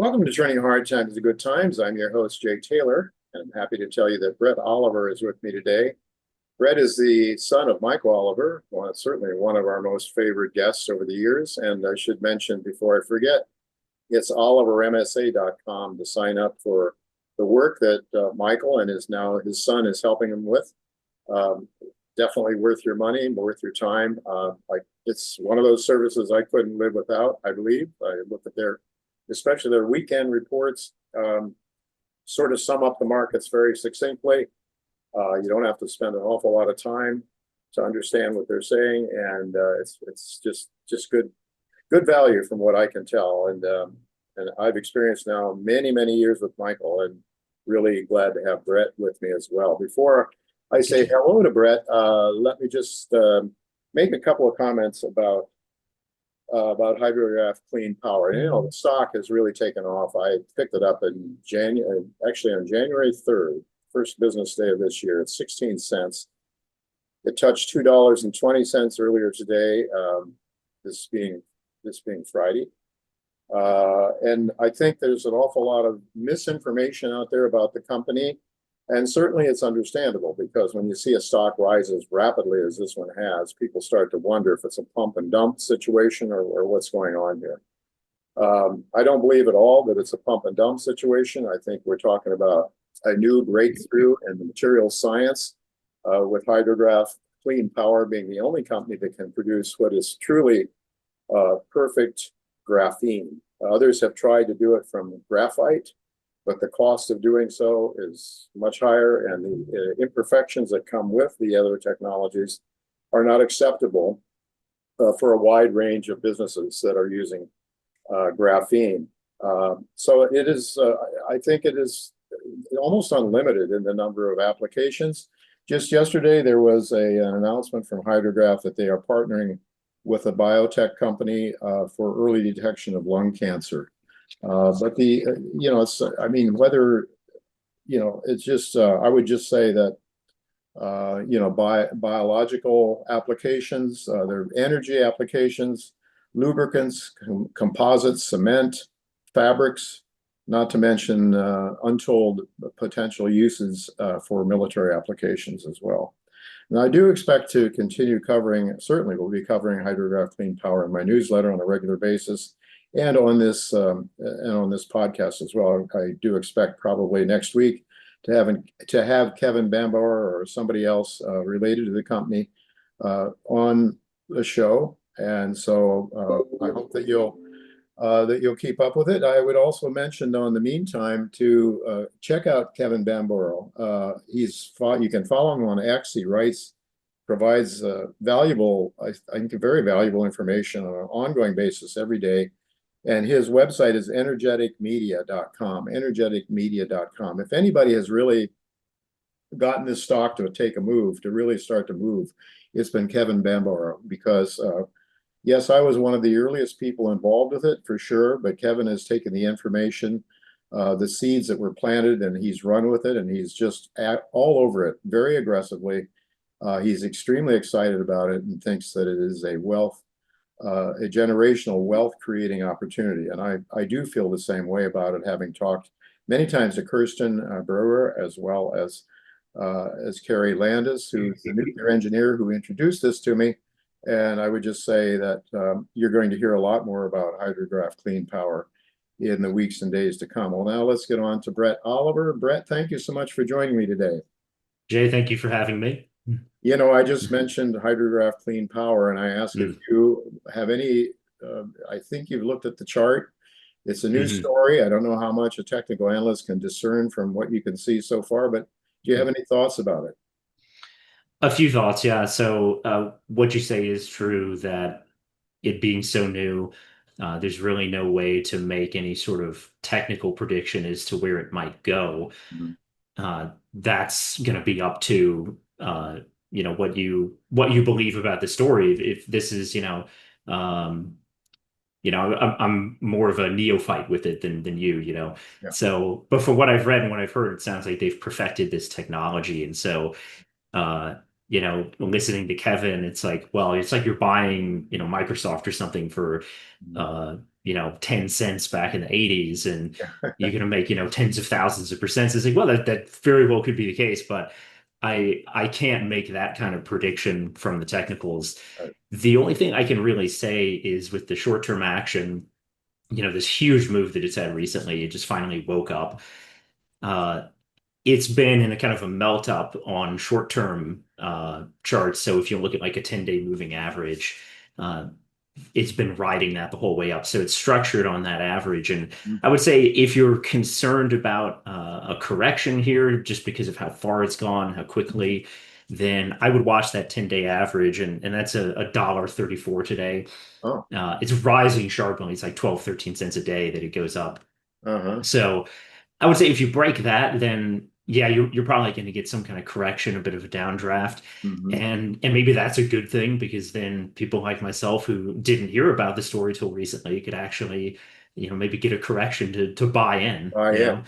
Welcome to Turning Hard Times to Good Times. I'm your host, Jay Taylor, and I'm happy to tell you that Bret Oliver is with me today. Bret is the son of Michael Oliver, certainly one of our most favorite guests over the years. And I should mention before I forget, it's olivermsa.com to sign up for the work that Michael and his son is helping him with. Um, Definitely worth your money, worth your time. It's one of those services I couldn't live without, I believe. I look at especially their weekend reports, sort of sum up the markets very succinctly. You don't have to spend an awful lot of time to understand what they're saying, and it's just good value from what I can tell. And I've experienced now many years with Michael, and really glad to have Bret with me as well. Before I say hello to Bret, let me just make a couple of comments about HydroGraph Clean Power. And, the stock has really taken off. I picked it up in actually on January 3rd, first business day of this year, at 16 cents. It touched $2.20 earlier today, this being Friday. And I think there's an awful lot of misinformation out there about the company. And certainly it's understandable, because when you see a stock rise as rapidly as this one has, people start to wonder if it's a pump and dump situation or what's going on here. I don't believe at all that it's a pump and dump situation. I think we're talking about a new breakthrough in the material science, with HydroGraph Clean Power being the only company that can produce what is truly perfect graphene. Others have tried to do it from graphite, but the cost of doing so is much higher, and the imperfections that come with the other technologies are not acceptable for a wide range of businesses that are using graphene. So it is, I think it is almost unlimited in the number of applications. Just yesterday, there was an announcement from HydroGraph that they are partnering with a biotech company for early detection of lung cancer. But it's, I mean, whether, it's just, I would just say that, biological applications, their energy applications, lubricants, composites, cement, fabrics, not to mention untold potential uses for military applications as well. And I do expect to continue certainly we'll be covering HydroGraph Clean Power in my newsletter on a regular basis, and on this podcast as well. I do expect probably next week to have Kevin Bambauer or somebody else related to the company on the show, and so I hope that you'll keep up with it. I would also mention, though, in the meantime, to check out Kevin Bambauer. You can follow him on X. He provides valuable, I think, very valuable information on an ongoing basis every day. And his website is energeticmedia.com, energeticmedia.com. If anybody has really gotten this stock to really start to move, it's been Kevin Bambauer, because yes, I was one of the earliest people involved with it, for sure, but Kevin has taken the information, the seeds that were planted, and he's run with it, and he's just all over it very aggressively. He's extremely excited about it and thinks that it is a generational wealth creating opportunity. And I do feel the same way about it, having talked many times to Kirsten Brewer, as well as Carrie Landis, who's the nuclear engineer who introduced this to me. And I would just say that you're going to hear a lot more about HydroGraph Clean Power in the weeks and days to come. Well, now let's get on to Bret Oliver. Bret, thank you so much for joining me today. Jay, thank you for having me. I just mentioned HydroGraph Clean Power, and I asked if you have any, I think you've looked at the chart. It's a new story. I don't know how much a technical analyst can discern from what you can see so far, but do you have any thoughts about it? A few thoughts, yeah. So what you say is true, that it being so new, there's really no way to make any sort of technical prediction as to where it might go. That's going to be up to what you believe about the story. If this is, I'm more of a neophyte with it than you. Yeah. So, but from what I've read and what I've heard, it sounds like they've perfected this technology. And so, listening to Kevin, it's like, well, it's like you're buying, Microsoft or something for, 10 cents back in the 80s, and you're going to make, tens of thousands of percents. It's like, well, that very well could be the case, but I can't make that kind of prediction from the technicals. Right. The only thing I can really say is with the short-term action, this huge move that it's had recently, it just finally woke up. Uh, it's been in a kind of a melt up on short-term charts. So if you look at like a 10-day moving average, uh, it's been riding that the whole way up. So it's structured on that average. And I Mhm. would say if you're concerned about a correction here, just because of how far it's gone, how quickly, then I would watch that 10-day average. And that's a dollar 34 today. Oh, It's rising sharply. It's like 12, 13 cents a day that it goes up. uh-huh. So I would say if you break that, then yeah, you're probably going to get some kind of correction, a bit of a downdraft, Hmm. and maybe that's a good thing because then people like myself who didn't hear about the story till recently could actually, maybe get a correction to buy in, Yeah.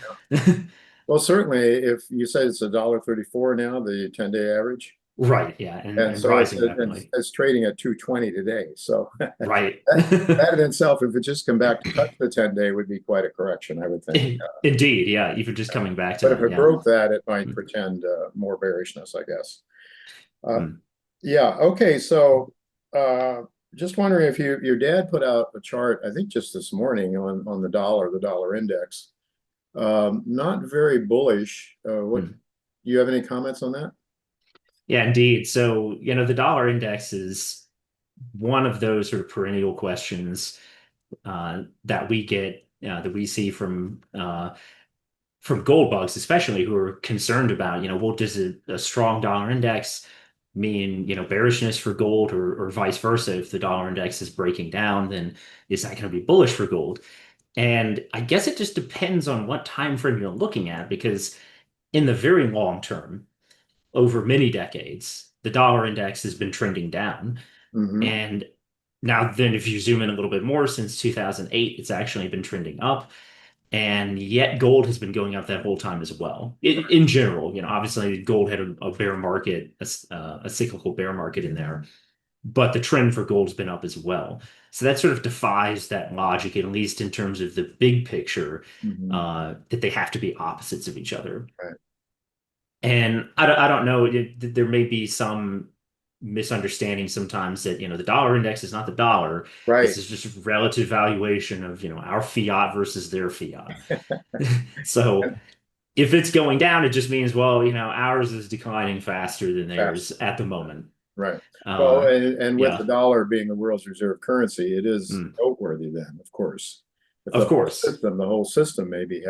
Well, certainly, if you said it's $1.34 now, the 10-day average, Right, yeah, and and and so rising rapidly. it's trading at 220 today. So Right. that in itself, if it just come back to touch the 10-day, would be quite a correction, I would think. Indeed, yeah, even just coming back to But if that, it yeah. broke that, it might Mm, pretend more bearishness, I guess. Uh, mm. yeah. Okay. So uh, just wondering if your dad put out a chart, I think just this morning on the dollar index. Not very bullish. What Mm. do you have any comments on that? Yeah, indeed. So, the dollar index is one of those sort of perennial questions that we get, that we see from gold bugs, especially who are concerned about, well, does a strong dollar index mean, bearishness for gold or vice versa? If the dollar index is breaking down, then is that going to be bullish for gold? And I guess it just depends on what time frame you're looking at, because in the very long term, over many decades, the dollar index has been trending down. Hmm. And now then, if you zoom in a little bit more, since 2008, it's actually been trending up. And yet gold has been going up that whole time as well. In general, obviously gold had a bear market, a cyclical bear market in there, but the trend for gold's been up as well. So that sort of defies that logic, at least in terms of the big picture, Hmm. that they have to be opposites of each other. Right. And I don't know, there may be some misunderstanding sometimes that, the dollar index is not the dollar. This Right. is just relative valuation of, our fiat versus their fiat. So if it's going down, it just means, well, ours is declining faster than theirs Fast. at the moment. Right. Well, Uh, and with the yeah, dollar being the world's reserve currency, it is mm, noteworthy then, of course. If of course, the whole system may be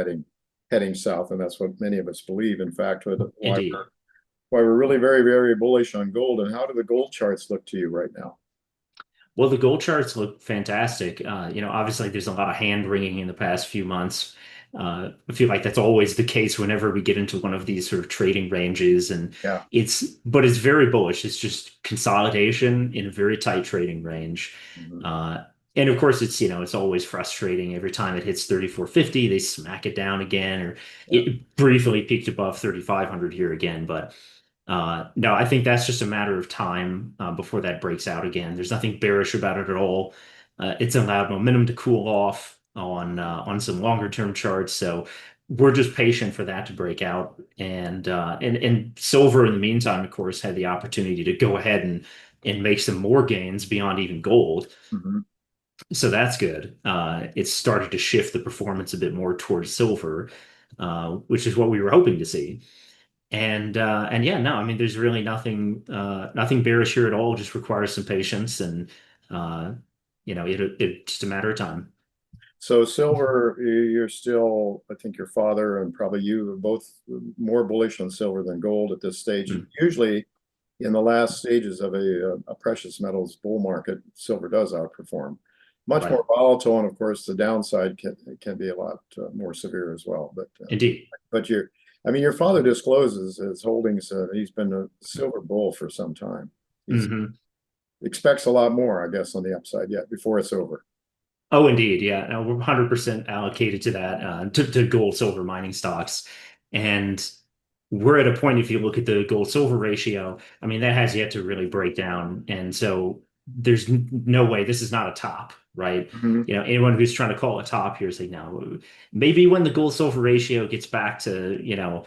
heading south, and that's what many of us believe. In fact, indeed. why we're really very, very bullish on gold. And how do the gold charts look to you right now? Well, the gold charts look fantastic. Obviously there's a lot of hand wringing in the past few months. I feel like that's always the case whenever we get into one of these sort of trading ranges, and Yeah. but it's very bullish. It's just consolidation in a very tight trading range. Mhm. Uh, and of course, it's always frustrating every time it hits 3450, they smack it down again, or Yeah. it briefly peaked above 3500 here again, but no, I think that's just a matter of time before that breaks out again. There's nothing bearish about it at all. It's allowed momentum to cool off on some longer term charts, so we're just patient for that to break out. And silver in the meantime, of course, had the opportunity to go ahead and make some more gains beyond even gold. Mhm. So that's good. It's started to shift the performance a bit more towards silver, which is what we were hoping to see. And yeah, no, I mean, there's really nothing bearish here at all. Just requires some patience, and uh, it's just a matter of time. So silver, you're still, I think your father and probably you are both more bullish on silver than gold at this stage. Mm, Usually in the last stages of a precious metals bull market, silver does outperform. Much right. more volatile, and of course, the downside can be a lot more severe as well. Indeed. But I mean, your father discloses his holdings. He's been a silver bull for some time. He's Hmm. expects a lot more, I guess, on the upside yet before it's over. Oh, indeed. Yeah. No, we're 100% allocated to that, to gold, silver mining stocks. And we're at a point, if you look at the gold silver ratio, I mean, that has yet to really break down. And so there's no way this is not a top, right? Mhm. You know, anyone who's trying to call a top here is like, no, maybe when the gold silver ratio gets back to,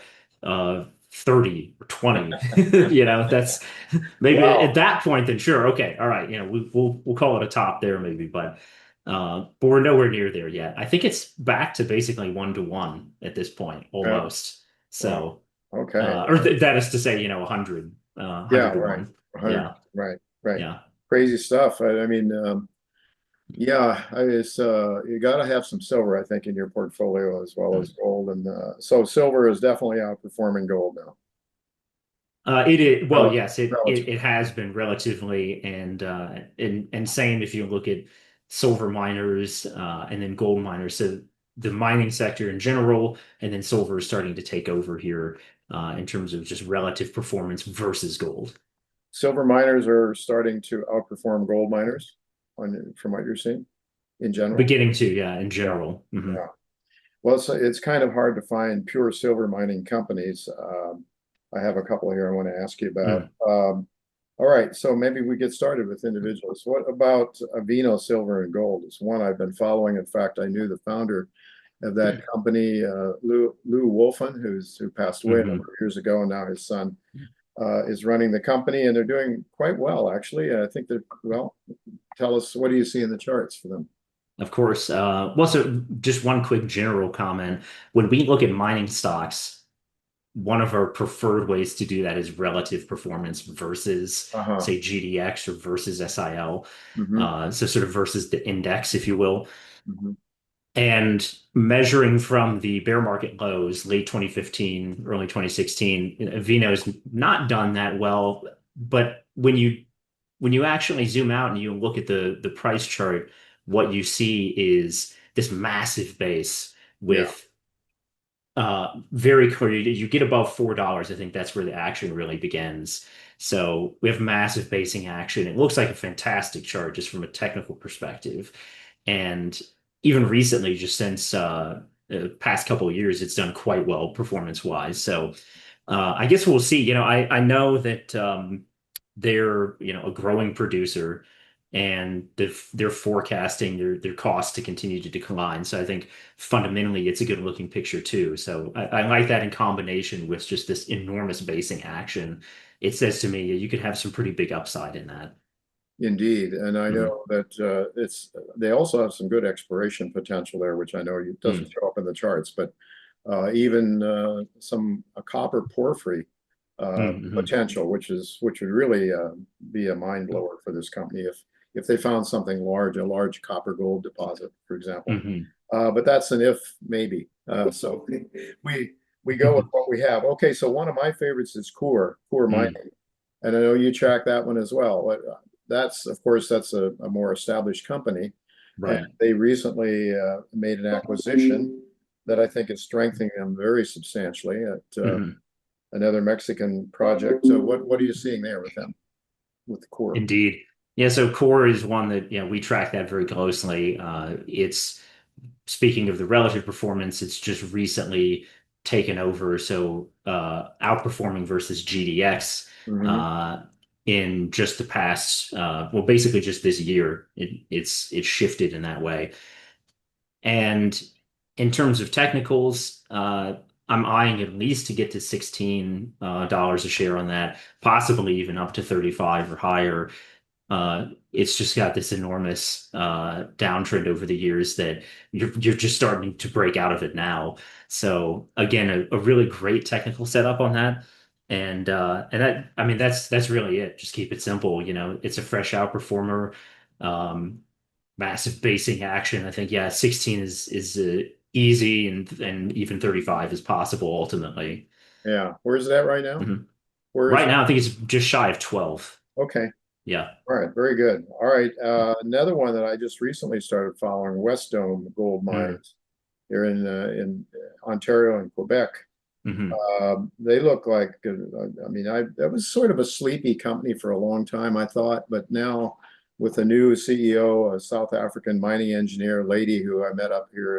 30 or 20, that's maybe at Wow. that point, then sure, okay, all right, we'll call it a top there maybe, but we're nowhere near there yet. I think it's back to basically 1 to 1 at this point, Yeah. almost. Wow. So, Okay. or that is to say, 100, Yeah, 100 to right. 1. 100. Yeah, Right. Right. yeah. Crazy stuff. I mean, yeah, you got to have some silver, I think, in your portfolio as well as gold. And so silver is definitely outperforming gold now. It is, well, Rel- yes, it Relatively. has been relatively, and same if you look at silver miners and then gold miners. So the mining sector in general, and then silver is starting to take over here in terms of just relative performance versus gold. Silver miners are starting to outperform gold miners from what you're seeing in general. Beginning to, yeah, in Yeah. general. Yeah. Well, it's kind of hard to find pure silver mining companies. I have a couple here I want to ask you about. Mm. All right, so maybe we get started with individuals. What about Avino Silver and Gold? It's one I've been following. In fact, I knew the founder of that company, Lou Wolfen, who passed away a number Hmm. of years ago, and now his son is running the company, and they're doing quite well, actually. I think they're well. Tell us, what do you see in the charts for them? Of course. Well, so just one quick general comment. When we look at mining stocks, one of our preferred ways to do that is relative performance versus, Uh-huh. say, GDX or versus SIL. Hmm. So sort of versus the index, if you will. Hmm. And measuring from the bear market lows, late 2015, early 2016, Vino's not done that well. But when you actually zoom out and you look at the price chart, what you see is this massive base Yeah. with very clear. You get above $4, I think that's where the action really begins. So we have massive basing action. It looks like a fantastic chart just from a technical perspective. And even recently, just since the past couple of years, it's done quite well performance wise. So I guess we'll see. I know that they're a growing producer, and they're forecasting their costs to continue to decline. So I think fundamentally it's a good looking picture too. So I like that in combination with just this enormous basing action. It says to me you could have some pretty big upside in that. Indeed, and I Mhm. know that they also have some good exploration potential there, which I know doesn't Mm. show up in the charts, but even some a copper porphyry Mhm. potential, which would really be a mind blower for this company if they found something large, a large copper gold deposit, for example. Mhm. But that's an if maybe. So we we go with what we have. Okay, so one of my favorites is Coeur Mm. Mining. And I know you track that one as well. But that's, of course, that's a more established company. And Right. they recently made an acquisition that I think is strengthening them very substantially at Mhm. another Mexican project. So what are you seeing there with them, with the core? Indeed. Yeah, so core is one that, we track that very closely. It's speaking of the relative performance, it's just recently taken over. So outperforming versus GDX Hmm. uh, in just the past, well, basically just this year, it's shifted in that way. And in terms of technicals, I'm eyeing at least to get to $16 a share on that, possibly even up to 35 or higher. It's just got this enormous downtrend over the years that you're just starting to break out of it now. So again, a really great technical setup on that. And that, I mean, that's really it. Just keep it simple. It's a fresh outperformer, massive basing action. I think, yeah, 16 is easy, and even 35 is possible ultimately. Yeah. Where's that right now? Mhm. Where is Right it? now, I think it's just shy of 12. Okay. Yeah. All right. Very good. All right. Another one that I just recently started following, West Dome Gold Mm. Mines. They're in Ontario and Quebec. Hmm. They look like, I mean, that was sort of a sleepy company for a long time, I thought, but now with a new CEO, a South African mining engineer lady who I met up here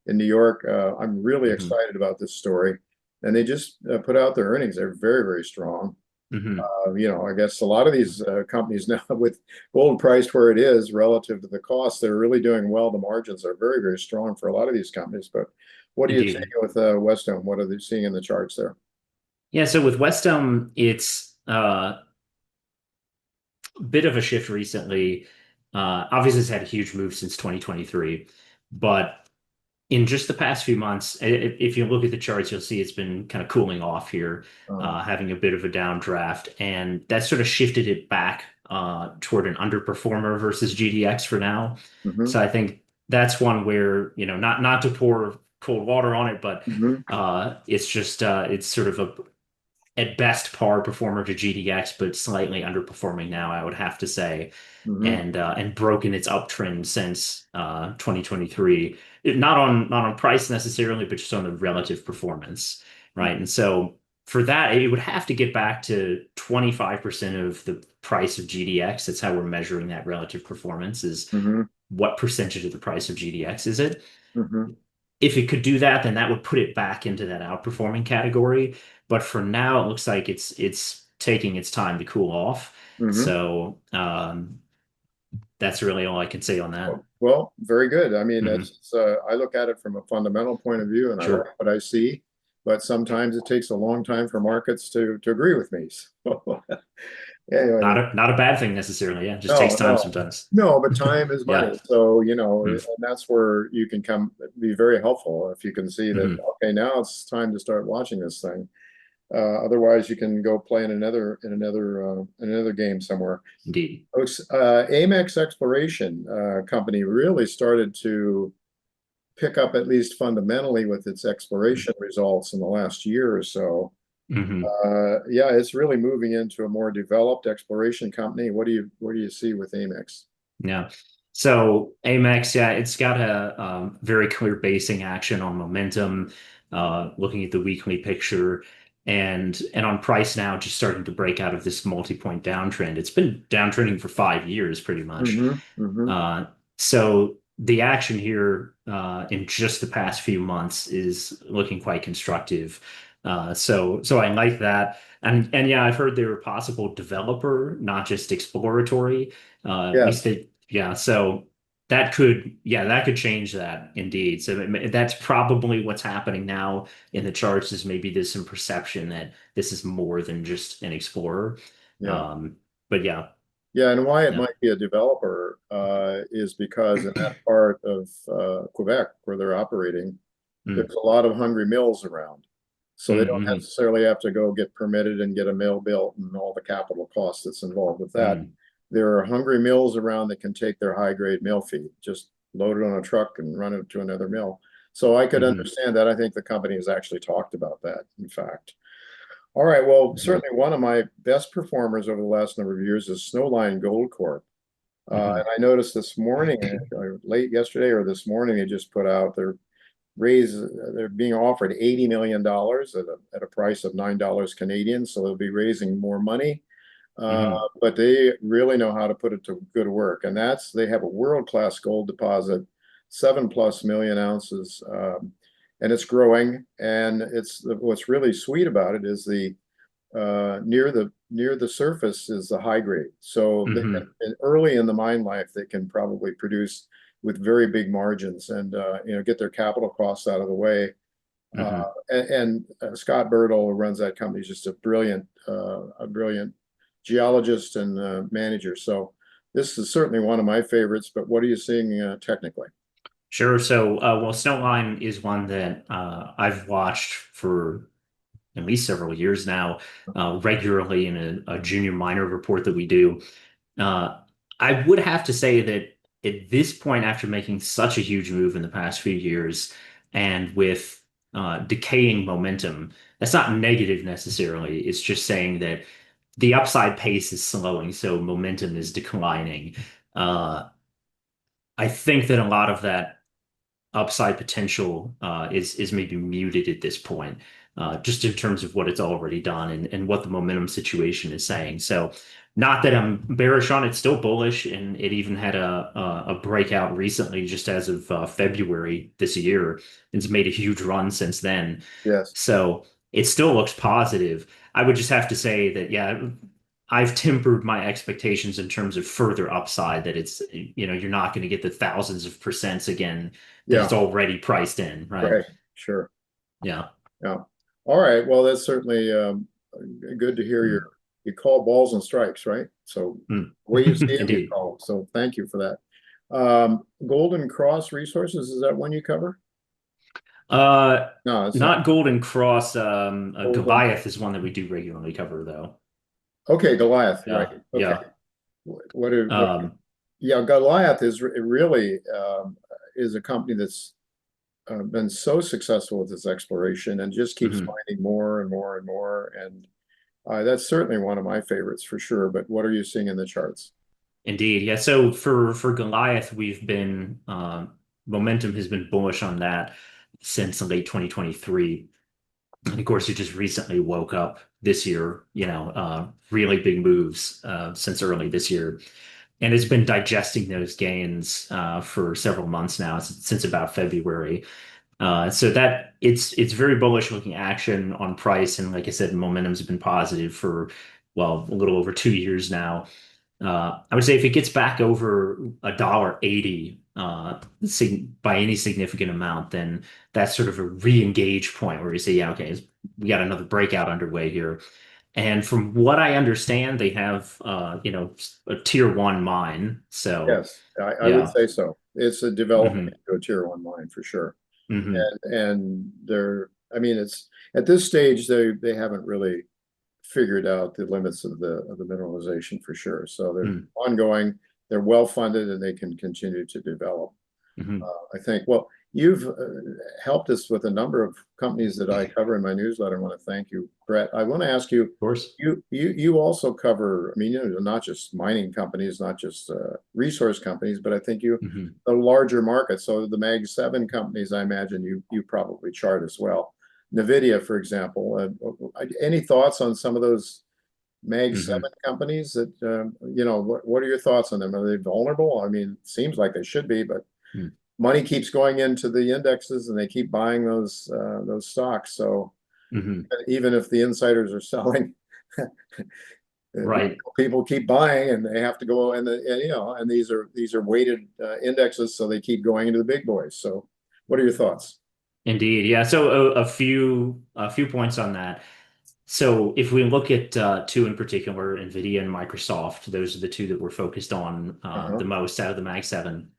in New York, I'm really Hmm. excited about this story. And they just put out their earnings. They're very, very strong. Hmm. I guess a lot of these companies now with gold priced where it is relative to the cost, they're really doing well. The margins are very, very strong for a lot of these companies. But what are you seeing Indeed. with Wesdome? What are they seeing in the charts there? Yeah, so with Wesdome, it's a bit of a shift recently. Obviously, it's had a huge move since 2023, but in just the past few months, if you look at the charts, you'll see it's been kind of cooling off here, Um, having a bit of a downdraft, and that sort of shifted it back toward an underperformer versus GDX for now. mhm, So I think that's one where, not to pour cold water on it, but mhm, it's just it's sort of a at best par performer to GDX, but slightly underperforming now, I would have to say, mhm, and broken its uptrend since 2023. Not on price necessarily, but just on the relative performance, right? And so for that, it would have to get back to 25% of the price of GDX. That's how we're measuring that relative performance, is mhm, what percentage of the price of GDX is it? mhm, If it could do that, then that would put it back into that outperforming category. But for now, it looks like it's taking its time to cool off. mhm. So that's really all I can say on that. Well, very good. I mean, Hmm. I look at it from a fundamental point of view, and I Sure. like what I see. But sometimes it takes a long time for markets to agree with me. So Not anyway, a bad thing necessarily. Yeah, it just takes no, time no, sometimes. no, but time is money. Yeah. So, Mm-hmm. and that's where you can come be very helpful if you can see that, Mm-hmm. okay, now it's time to start watching this thing. Otherwise, you can go play in another game somewhere. Indeed. Folks, Amex Exploration Company really started to pick up at least fundamentally with its exploration results in the last year or so. Mm-hmm. Yeah, it's really moving into a more developed exploration company. What do you see with Amex? Yeah. So Amex, yeah, it's got a very clear basing action on momentum, looking at the weekly picture, and on price now, just starting to break out of this multi-point downtrend. It's been downtrending for 5 years, pretty much. Hmm. Hmm. Uh, so the action here in just the past few months is looking quite constructive. So I like that. And yeah, I've heard they were possible developer, not just exploratory. At least Yes. they, yeah. So that could change that indeed. So that's probably what's happening now in the charts, is maybe there's some perception that this is more than just an explorer. Yeah. Um, but yeah, Yeah, and why it yeah. might be a developer is because in that part of Quebec where they're operating, Mm, there's a lot of hungry mills around. So they don't mm, necessarily have to go get permitted and get a mill built and all the capital costs that's involved with that. mm, There are hungry mills around that can take their high grade mill feed, just load it on a truck and run it to another mill. So I could mm, understand that. I think the company has actually talked about that, in fact. All right. Well, mm, certainly one of my best performers over the last number of years is Snowline Gold Corp. And mm, I noticed this morning, late yesterday or this morning, they just put out their raise. They're being offered $80 million at a price of $9 Canadian. So they'll be raising more money. Uh, mm, but they really know how to put it to good work. And they have a world-class gold deposit, 7+ million ounces. And it's growing. And what's really sweet about it is near the surface is the high grade. So they mm, can, early in the mine life, they can probably produce with very big margins and get their capital costs out of the way. mm. And Scott Birdle, who runs that company, is just a brilliant geologist and manager. So this is certainly one of my favorites. But what are you seeing technically? Sure. So, well, Snowline is one that I've watched for at least several years now, regularly in a junior minor report that we do. Uh, I would have to say that at this point, after making such a huge move in the past few years, and with decaying momentum, that's not negative necessarily. It's just saying that the upside pace is slowing, so momentum is declining. Uh, I think that a lot of that upside potential is maybe muted at this point, just in terms of what it's already done and what the momentum situation is saying. So, not that I'm bearish on it, still bullish, and it even had a breakout recently, just as of February this year. It's made a huge run since then. Yes. So it still looks positive. I would just have to say that, yeah, I've tempered my expectations in terms of further upside, that it's, you're not going to get the thousands of percents again, that Yeah, it's already priced in, right? right, sure. Yeah. Yeah. All right. Well, that's certainly good to hear you call balls and strikes, right? So Mm. the way you see them, you Indeed. call them. So thank you for that. Golden Cross Resources, is that one you cover? Uh, No, it's not Not Golden Cross. Golden. Goliath is one that we do regularly cover, though. Okay, Goliath, right. Yeah. Okay. Yeah. What Um, yeah, Goliath is really is a company that's been so successful with its exploration and just keeps mhm. finding more and more and more. And that's certainly one of my favorites for sure. But what are you seeing in the charts? Indeed. Yeah. So for Goliath, we've been momentum has been bullish on that since late 2023. And of course, it just recently woke up this year, really big moves since early this year. And it's been digesting those gains for several months now, since about February. So that it's very bullish looking action on price. And like I said, momentum's been positive for, well, a little over 2 years now. I would say if it gets back over $1.80 by any significant amount, then that's sort of a re-engage point where you say, yeah, okay, we got another breakout underway here. And from what I understand, they have a tier one mine. So Yes, I would yeah. say so. It's a developing Hmm. into a tier one mine for sure. Hmm. And they're, I mean, it's at this stage they haven't really figured out the limits of the mineralization for sure. So they're ongoing, they're well funded, and they can continue to develop. Hmm. I think, well, you've helped us with a number of companies that I cover in my newsletter. I want to thank you, Brett. I want to ask you, Of course. you also cover, I mean, not just mining companies, not just resource companies, but I think you Hmm. a larger market. So the Mag 7 companies, I imagine you probably chart as well. NVIDIA, for example. Any thoughts on some of those Mag Hmm. 7 companies that, what are your thoughts on them? Are they vulnerable? I mean, it seems like they should be, but money keeps going into the indexes and they keep buying those stocks. So Hmm. even if the insiders are selling, Right. people keep buying and they have to go and these are weighted indexes, so they keep going into the big boys. So what are your thoughts? Indeed. Yeah. So a few points on that. So if we look at two in particular, NVIDIA and Microsoft, those are the two that we're focused on Uh-huh. the most out of the Mag 7.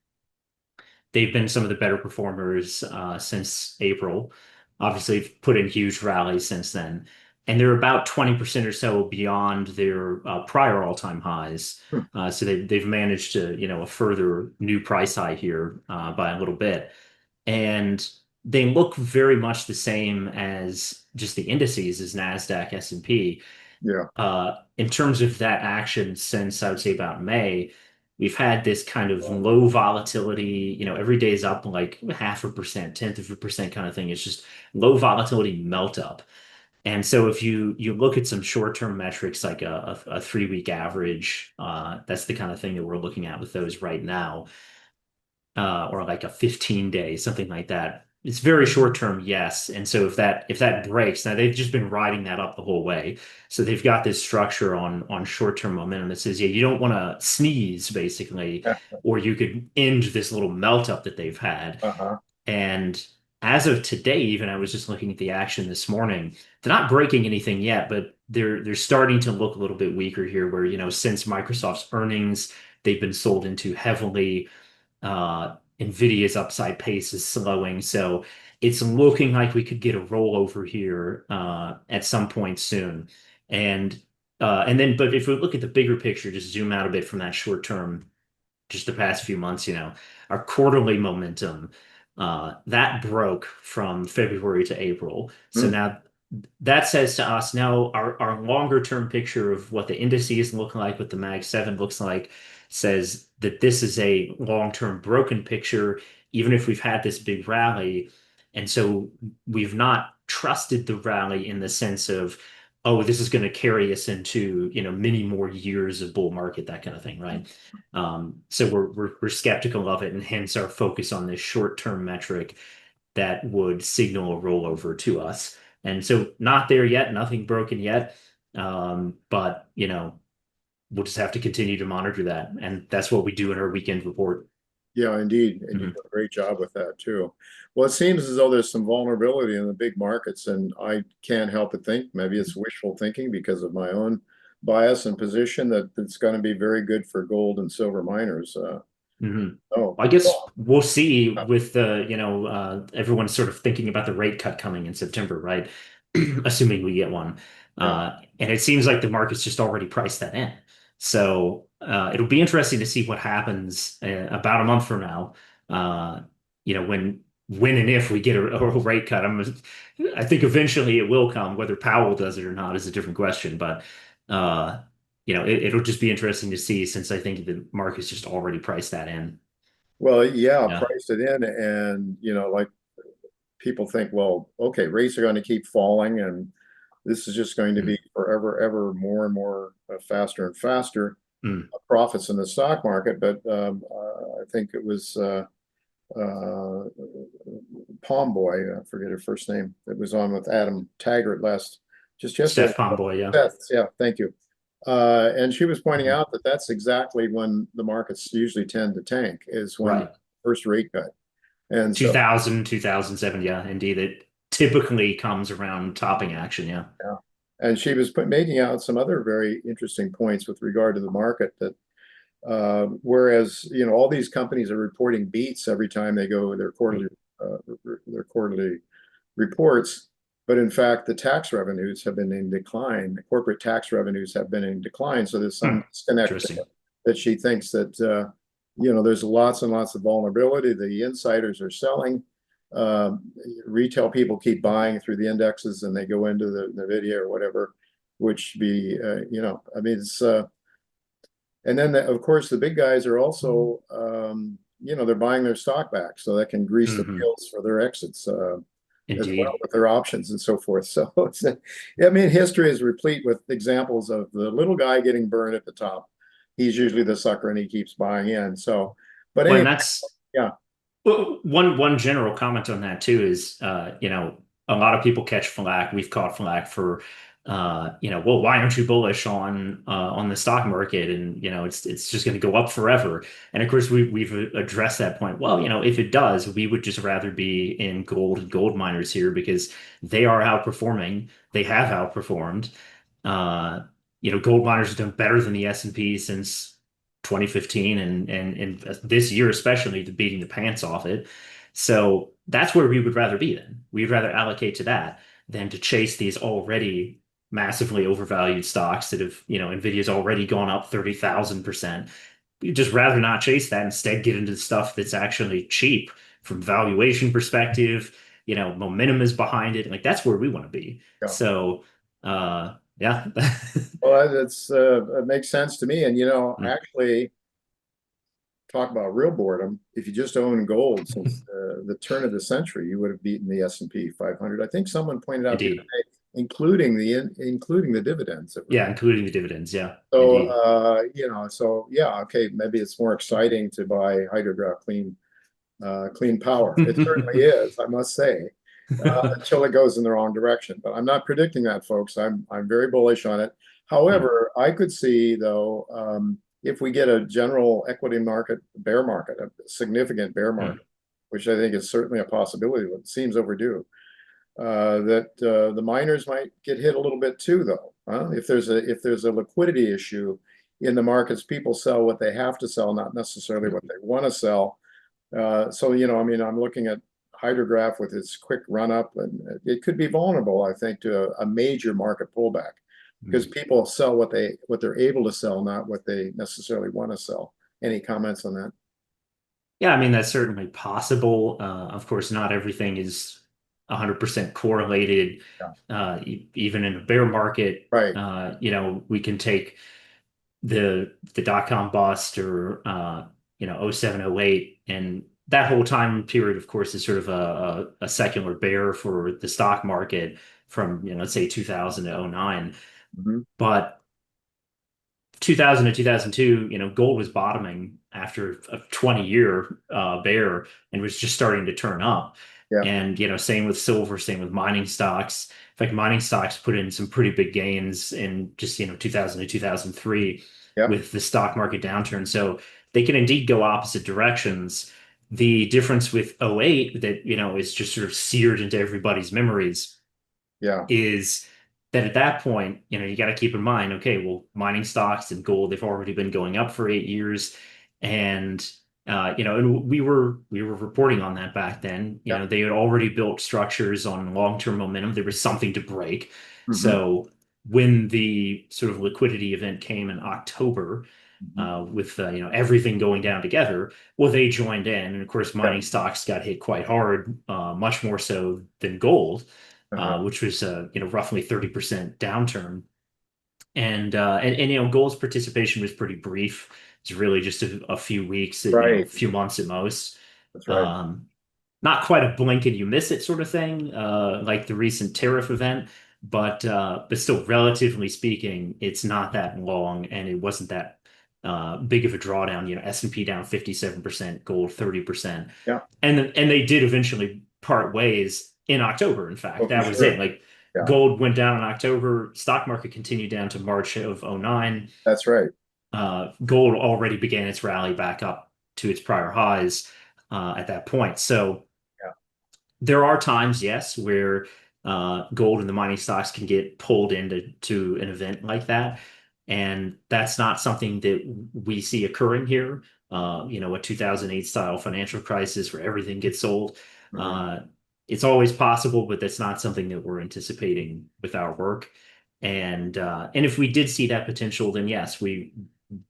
They've been some of the better performers since April. Obviously, they've put in huge rallies since then. And they're about 20% or so beyond their prior all-time highs. Hmm. So they've managed to, a further new price high here by a little bit. And they look very much the same as just the indices, as NASDAQ, S&P. Yeah. In terms of that action since I would say about May, we've had this kind of low volatility, every day is up like 0.5%, tenth of a percent kind of thing. It's just low volatility melt up. And so if you look at some short-term metrics like a 3-week average, that's the kind of thing that we're looking at with those right now, or like a 15-day, something like that. It's very short term, yes. And so if that breaks, now they've just been riding that up the whole way. So they've got this structure on short term momentum that says, yeah, you don't want to sneeze basically, or you could end this little melt up that they've had. Uh-huh. And as of today, even I was just looking at the action this morning. They're not breaking anything yet, but they're starting to look a little bit weaker here. Where since Microsoft's earnings, they've been sold into heavily. Nvidia's upside pace is slowing, so it's looking like we could get a rollover here at some point soon. But if we look at the bigger picture, just zoom out a bit from that short term, just the past few months, our quarterly momentum that broke from February to April. So Hmm. now that says to us now our longer term picture of what the indices look like, what the Mag 7 looks like, says that this is a long-term broken picture, even if we've had this big rally. And so we've not trusted the rally in the sense of, oh, this is going to carry us into, many more years of bull market, that kind of thing, right? So we're skeptical of it, and hence our focus on this short-term metric that would signal a rollover to us. And so not there yet, nothing broken yet. But we'll just have to continue to monitor that, and that's what we do in our weekend report. Yeah, indeed. And you do Mhm. a great job with that too. Well, it seems as though there's some vulnerability in the big markets, and I can't help but think maybe it's wishful thinking because of my own bias and position that it's going to be very good for gold and silver miners. Mhm. Oh, I guess well, we'll see with the, everyone's sort of thinking about the rate cut coming in September, right? Assuming we get one. yeah. And it seems like the market's just already priced that in. So it'll be interesting to see what happens about a month from now. Uh, when and if we get a rate cut. I think eventually it will come. Whether Powell does it or not is a different question. But it'll just be interesting to see since I think the market's just already priced that in. Well, yeah, Yeah. priced it in, and like people think, well, okay, rates are going to keep falling, and this is just going to be Mm. forever, ever more and more faster and faster Mm. profits in the stock market. But I think it was uh, Palm Boy, I forget her first name, that was on with Adam Taggart just yesterday. Steph Pomboy, yeah. Beth, yeah, thank you. And she was pointing Mhm. out that that's exactly when the markets usually tend to tank, is when Right. first rate cut. And so, 2000, 2007, yeah, indeed. It typically comes around topping action, yeah. yeah. And she was making out some other very interesting points with regard to the market that whereas all these companies are reporting beats every time they go uh, their quarterly reports, but in fact the tax revenues have been in decline. The corporate tax revenues have been in decline, so there's Hmm. some disconnect Interesting. there that she thinks that there's lots and lots of vulnerability. The insiders are selling. Retail people keep buying through the indexes, and they go into the Nvidia or whatever, which be I mean it's and then, of course, the big guys are also, they're buying their stock back, so that can grease the Hmm. wheels for their exits as well Indeed. with their options and so forth. So I mean, history is replete with examples of the little guy getting burned at the top. He's usually the sucker, and he keeps buying in. So, but Well, anyway, and that's yeah, well, one general comment on that too is, a lot of people catch flack. We've caught flack for, well, why aren't you bullish on the stock market? And it's just going to go up forever. And of course, we've addressed that point. Well, if it does, we would just rather be in gold and gold miners here because they are outperforming. They have outperformed. Uh, gold miners have done better than the S&P since 2015 and this year especially to beating the pants off it. So that's where we would rather be then. We'd rather allocate to that than to chase these already massively overvalued stocks that have, Nvidia's already gone up 30,000%. We'd just rather not chase that, instead get into the stuff that's actually cheap from valuation perspective, momentum is behind it. Like that's where we want to be. yeah. So yeah. Well, it makes sense to me. And Mm, actually, talk about real boredom. If you just own gold since the turn of the century, you would have beaten the S&P 500. I think someone pointed out the other indeed. day, including the dividends that were. Yeah, including the dividends. Yeah, So indeed. so yeah, okay, maybe it's more exciting to buy HydroGraph Clean Power. It certainly is, I must say, until it goes in the wrong direction. But I'm not predicting that, folks. I'm very bullish on it. Mm, However, I could see though, if we get a general equity market bear market, a significant bear mm, market, which I think is certainly a possibility, but it seems overdue, that the miners might get hit a little bit too, though. If there's a liquidity issue in the markets, people sell what they have to sell, not necessarily what mm, they want to sell. So, I mean, I'm looking at Hydrograph with its quick run up, and it could be vulnerable, I think, to a major market pullback because mm. people sell what they're able to sell, not what they necessarily want to sell. Any comments on that? Yeah, I mean, that's certainly possible. Of course, not everything is 100% correlated. Yeah. Even in a bear market, Right. we can take the dot-com bust or oh 07, oh 08, and that whole time period, of course, is sort of a secular bear for the stock market from, let's say 2000 to oh 09. Mhm. But 2000 to 2002, gold was bottoming after a 20-year bear and was just starting to turn up. Yeah. And, same with silver, same with mining stocks. In fact, mining stocks put in some pretty big gains in just, 2000 to 2003 Yep. with the stock market downturn. So they can indeed go opposite directions. The difference with '08 that, is just sort of seared into everybody's memories Yeah. is that at that point, you got to keep in mind, okay, well, mining stocks and gold, they've already been going up for 8 years. And and we were reporting on that back then. Yeah. They had already built structures on long-term momentum. There was something to break. Hmm. So when the sort of liquidity event came in October, Hmm. with everything going down together, well, they joined in, and of course, Yeah. mining stocks got hit quite hard, much more so than gold, Uh-huh. which was roughly 30% downturn. And gold's participation was pretty brief. It's really just a few weeks, a Right. few months at most. That's right. Um, Not quite a blink and you miss it sort of thing, like the recent tariff event, but still, relatively speaking, it's not that long, and it wasn't that big of a drawdown. S&P down 57%, gold 30%, Yeah. and they did eventually part ways in October. In fact, Oh, for that was sure. it. Like Yeah. gold went down in October, stock market continued down to March of '09. That's right. Gold already began its rally back up to its prior highs at that point. So Yeah. there are times, yes, where gold and the mining stocks can get pulled into an event like that. And that's not something that we see occurring here. A 2008 style financial crisis where everything gets sold. Hmm. Uh, it's always possible, but that's not something that we're anticipating with our work. And if we did see that potential, then yes, we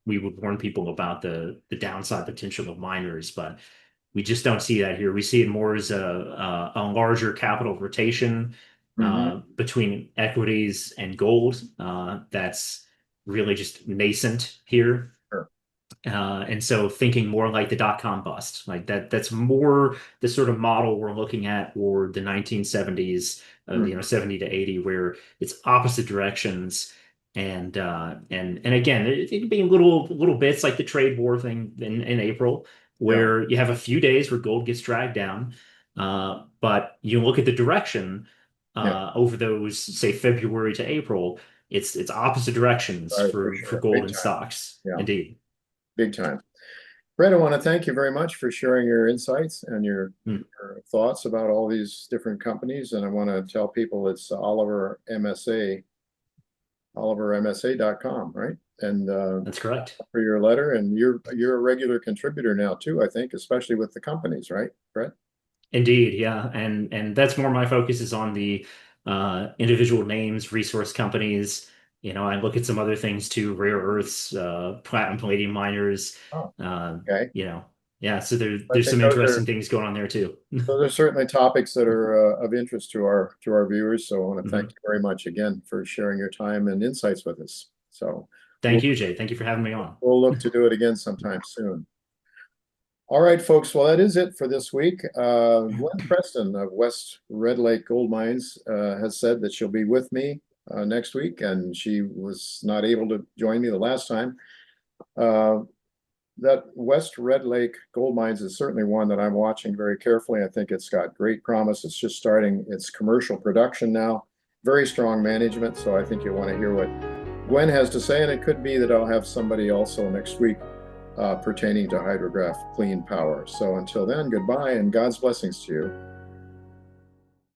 would warn people about the downside potential of miners, but we just don't see that here. We see it more as a larger capital rotation Hmm. between equities and gold. That's really just nascent here. Sure. And so thinking more like the dot-com bust, like that's more the sort of model we're looking at, or the 1970s, Hmm. 70 to 80, where it's opposite directions. And again, it can be little bits like the trade war thing in April, Yeah. where you have a few days where gold gets dragged down. But you look at the direction Yeah. over those, say, February to April, it's opposite directions Right. For for sure. gold Big and time. stocks. Yeah. Indeed. Big time. Brett, I want to thank you very much for sharing your insights and Hmm. your thoughts about all these different companies. And I want to tell people it's Oliver MSA, olivermsa.com, right? And That's correct. for your letter, and you're a regular contributor now too, I think, especially with the companies, right, Brett? Indeed, yeah. And that's more my focus is on the individual names, resource companies. I look at some other things too, rare earths, platinum, palladium miners, Oh, uh, okay. yeah, so I there's think some interesting things going on there too. those are certainly topics that are of interest to our viewers. So I want to thank Mhm. you very much again for sharing your time and insights with us. So we'll Thank you, Jay. Thank you for having me on. we'll look to do it again sometime soon. All right, folks. Well, that is it for this week. Gwen Preston of West Red Lake Gold Mines has said that she'll be with me next week, and she was not able to join me the last time. Uh, that West Red Lake Gold Mines is certainly one that I'm watching very carefully. I think it's got great promise. It's just starting its commercial production now. Very strong management, so I think you'll want to hear what Gwen has to say, and it could be that I'll have somebody also next week pertaining to HydroGraph Clean Power. So until then, goodbye and God's blessings to you.